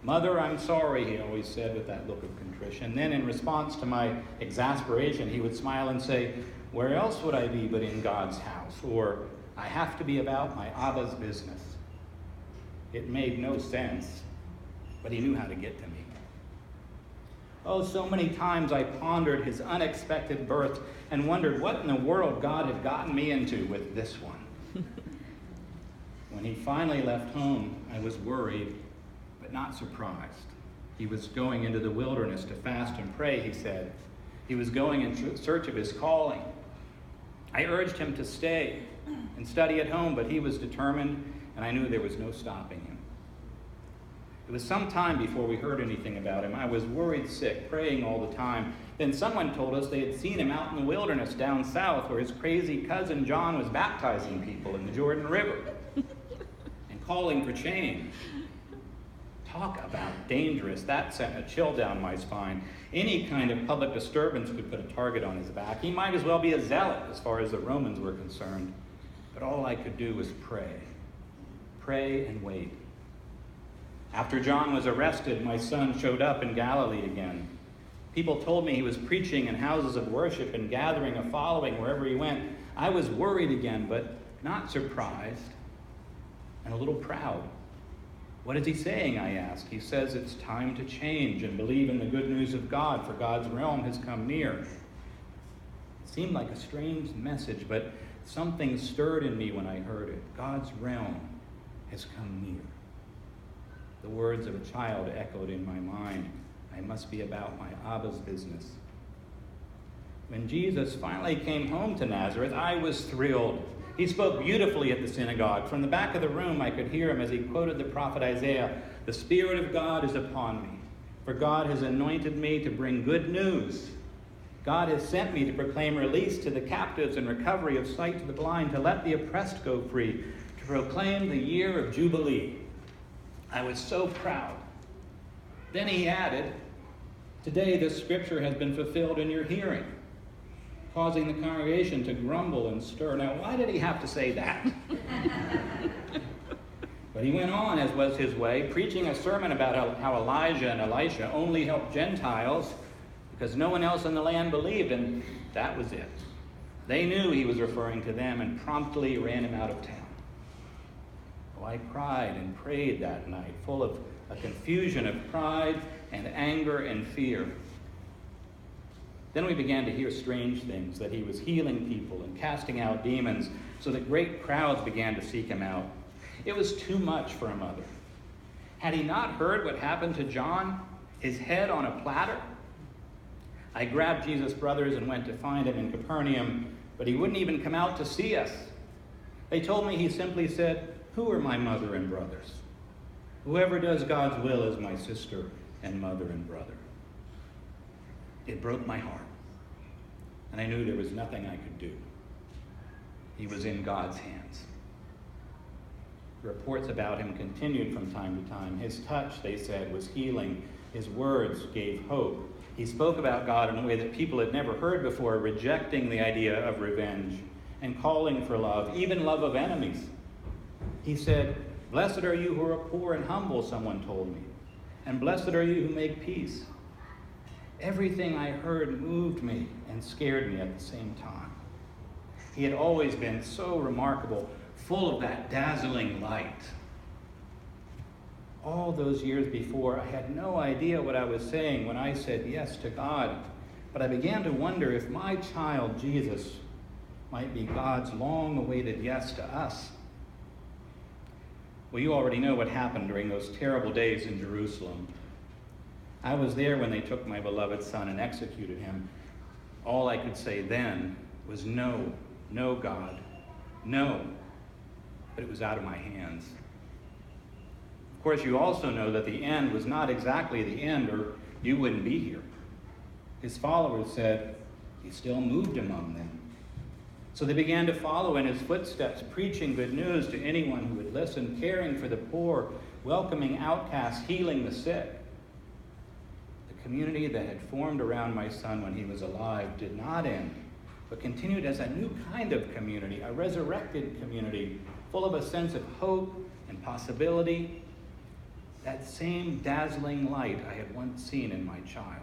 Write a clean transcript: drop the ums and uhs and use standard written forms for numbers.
"Mother, I'm sorry," he always said with that look of contrition. And then in response to my exasperation, he would smile and say, "Where else would I be but in God's house?" Or, "I have to be about my Abba's business." It made no sense, but he knew how to get to me. Oh, so many times I pondered his unexpected birth and wondered what in the world God had gotten me into with this one. When he finally left home, I was worried, but not surprised. He was going into the wilderness to fast and pray, he said. He was going in search of his calling. I urged him to stay and study at home, but he was determined, and I knew there was no stopping him. It was some time before we heard anything about him. I was worried sick, praying all the time. Then someone told us they had seen him out in the wilderness down south where his crazy cousin John was baptizing people in the Jordan River and calling for change. Talk about dangerous. That sent a chill down my spine. Any kind of public disturbance could put a target on his back. He might as well be a zealot as far as the Romans were concerned. But all I could do was pray. Pray and wait. After John was arrested, my son showed up in Galilee again. People told me he was preaching in houses of worship and gathering a following wherever he went. I was worried again, but not surprised and a little proud. "What is he saying?" I asked. "He says it's time to change and believe in the good news of God, for God's realm has come near." It seemed like a strange message, but something stirred in me when I heard it. God's realm has come near. The words of a child echoed in my mind. I must be about my Abba's business. When Jesus finally came home to Nazareth, I was thrilled. He spoke beautifully at the synagogue. From the back of the room, I could hear him as he quoted the prophet Isaiah, "The Spirit of God is upon me, for God has anointed me to bring good news. God has sent me to proclaim release to the captives and recovery of sight to the blind, to let the oppressed go free, to proclaim the year of Jubilee." I was so proud. Then he added, "Today this scripture has been fulfilled in your hearing," causing the congregation to grumble and stir. Now, why did he have to say that? But he went on, as was his way, preaching a sermon about how Elijah and Elisha only helped Gentiles because no one else in the land believed, and that was it. They knew he was referring to them and promptly ran him out of town. Oh, I cried and prayed that night, full of a confusion of pride and anger and fear. Then we began to hear strange things, that he was healing people and casting out demons, so that great crowds began to seek him out. It was too much for a mother. Had he not heard what happened to John, his head on a platter? I grabbed Jesus' brothers and went to find him in Capernaum, but he wouldn't even come out to see us. They told me he simply said, "Who are my mother and brothers? Whoever does God's will is my sister and mother and brother." It broke my heart, and I knew there was nothing I could do. He was in God's hands. Reports about him continued from time to time. His touch, they said, was healing. His words gave hope. He spoke about God in a way that people had never heard before, rejecting the idea of revenge and calling for love, even love of enemies. He said, "Blessed are you who are poor and humble," someone told me, "and blessed are you who make peace." Everything I heard moved me and scared me at the same time. He had always been so remarkable, full of that dazzling light. All those years before, I had no idea what I was saying when I said yes to God, but I began to wonder if my child, Jesus, might be God's long-awaited yes to us. Well, you already know what happened during those terrible days in Jerusalem. I was there when they took my beloved son and executed him. All I could say then was no, no, God, no. But it was out of my hands. Of course, you also know that the end was not exactly the end, or you wouldn't be here. His followers said he still moved among them. So they began to follow in his footsteps, preaching good news to anyone who would listen, caring for the poor, welcoming outcasts, healing the sick. The community that had formed around my son when he was alive did not end, but continued as a new kind of community, a resurrected community, full of a sense of hope and possibility. that same dazzling light I had once seen in my child.